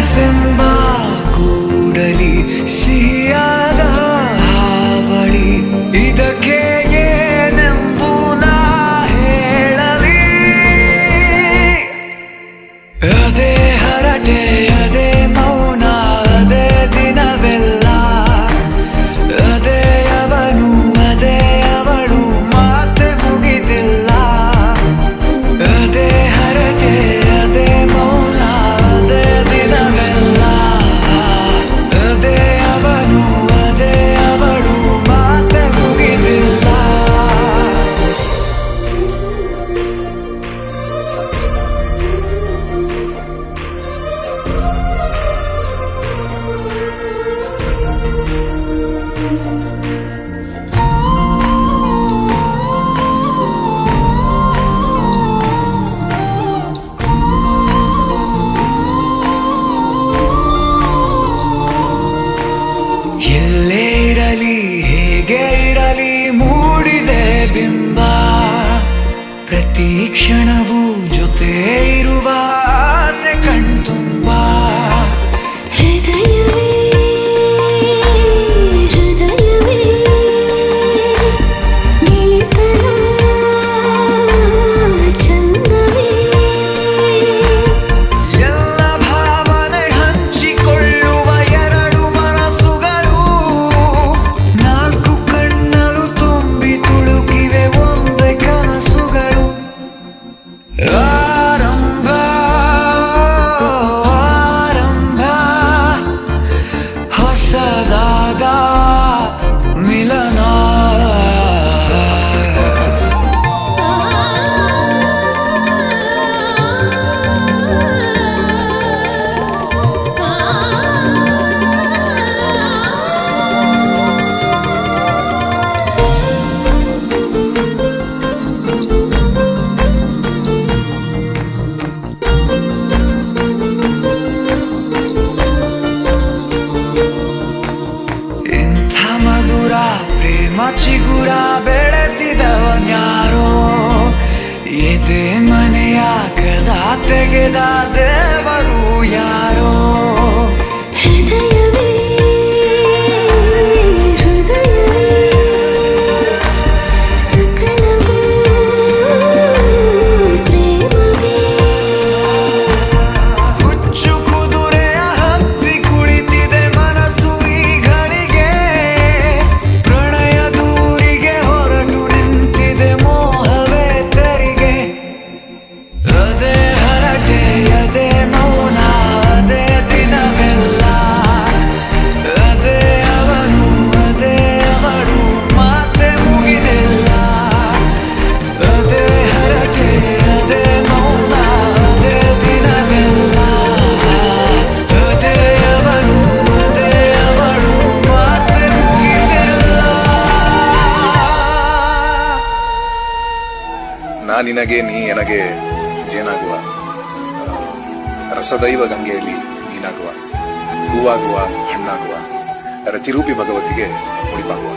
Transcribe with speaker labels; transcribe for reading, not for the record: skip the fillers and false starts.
Speaker 1: ಕನಸೆಂಬ ಕೂಡಲಿ ಸಿಹಿಯಾದ ಹಾವಳಿ ಇದಕ್ಕೆ ಏನೆಂದು ನಾ ಹೇಳಲಿ ಅದೇ ಹರಟೆ ಅದೇ ಮೌನ ಅದೇ ದಿನವೆಲ್ಲ ಅದೇ ಅವನು ಅದೇ ಅವಳು ಮಾತೆ ಮುಗಿದಿಲ್ಲ ಅದೇ ಹರಟೆ ಅದೇ ಮೌನ ಅದೇ ದಿನವೆಲ್ಲ ಅದೇ ಅವನು ಅದೇ ಅವಳು ಮಾತೆ ಮುಗಿದಿಲ್ಲ ಎಲ್ಲೇ ಇರಲಿ ಹೇಗೆ ಇರಲಿ ಮೂಡಿದೆ ಬಿಂಬ ಪ್ರತಿ ಕ್ಷಣವೂ ಜೊತೆ ಇರುವ ಆಸೆ ಕಣ್ತುಂಬ
Speaker 2: ಹೃದಯವೇ ಹೃದಯವೇ ಗೆಳೆತನ ಚಂದವೇ
Speaker 1: ಎಲ್ಲ ಭಾವನೆ ಹಂಚಿಕೊಳ್ಳುವ ಎರಡು ಮನಸ್ಸುಗಳು ನಾಲ್ಕು ಕಣ್ಣಲು ತುಂಬಿ ತುಳುಕಿವೆ ಒಂದೇ ಕನಸುಗಳು ಆರಂಭ ಆರಂಭ ಹೊಸದಾದ ಮಿಲನ ಇಂಥ ಮಧುರ ಪ್ರೇಮ ಚಿಗುರ ಬೆಳೆಸಿದವನ್ಯಾರೋ ಎದೆ ಮನೆಯ ಕದ ತೆಗೆದ ದೇವರು ಯಾರೋ
Speaker 2: ಹೃದಯವೇ ಹೃದಯವೇ ಸಕಲವೂ ಪ್ರೇಮವೇ
Speaker 1: ಹುಚ್ಚು ಕುದುರೆಯ ಹತ್ತಿ ಕುಳಿತಿದೆ ಮನಸ್ಸು ಈಗಳಿಗೆ ಪ್ರಣಯ ದೂರಿಗೆ ಹೊರಟು ನಿಂತಿದೆ ಮೋಹವೇ ತೆರಿಗೆ ಅದೇ ಹರಟೆ ಅದೇ ಮೌನ ಅದೇ ದಿನವೆಲ್ಲ ಅದೇ ಅವನು ಅದೇ ಅವಳು ಮಾತೆ ಮುಗಿದಿಲ್ಲ ಅದೇ ಹರಟೆ ಅದೇ ಮೌನ ಅದೇ ದಿನವೆಲ್ಲ ಅದೇ ಅವನು ಅದೇ ಅವಳು ಮಾತೆ ಮುಗಿದಿಲ್ಲ
Speaker 3: ನಾ ನಿನಗೆ ನೀ ಎನಗೆ ಜೇನಾಗುವ ರಸದೈವ ಗಂಗೆಯಲ್ಲಿ ನೀನಾಗುವ ಹೂವಾಗುವ ಹಣ್ಣಾಗುವ ರತಿರೂಪಿ ಭಗವತಿಗೆ ಮುಡಿಪಾಗುವ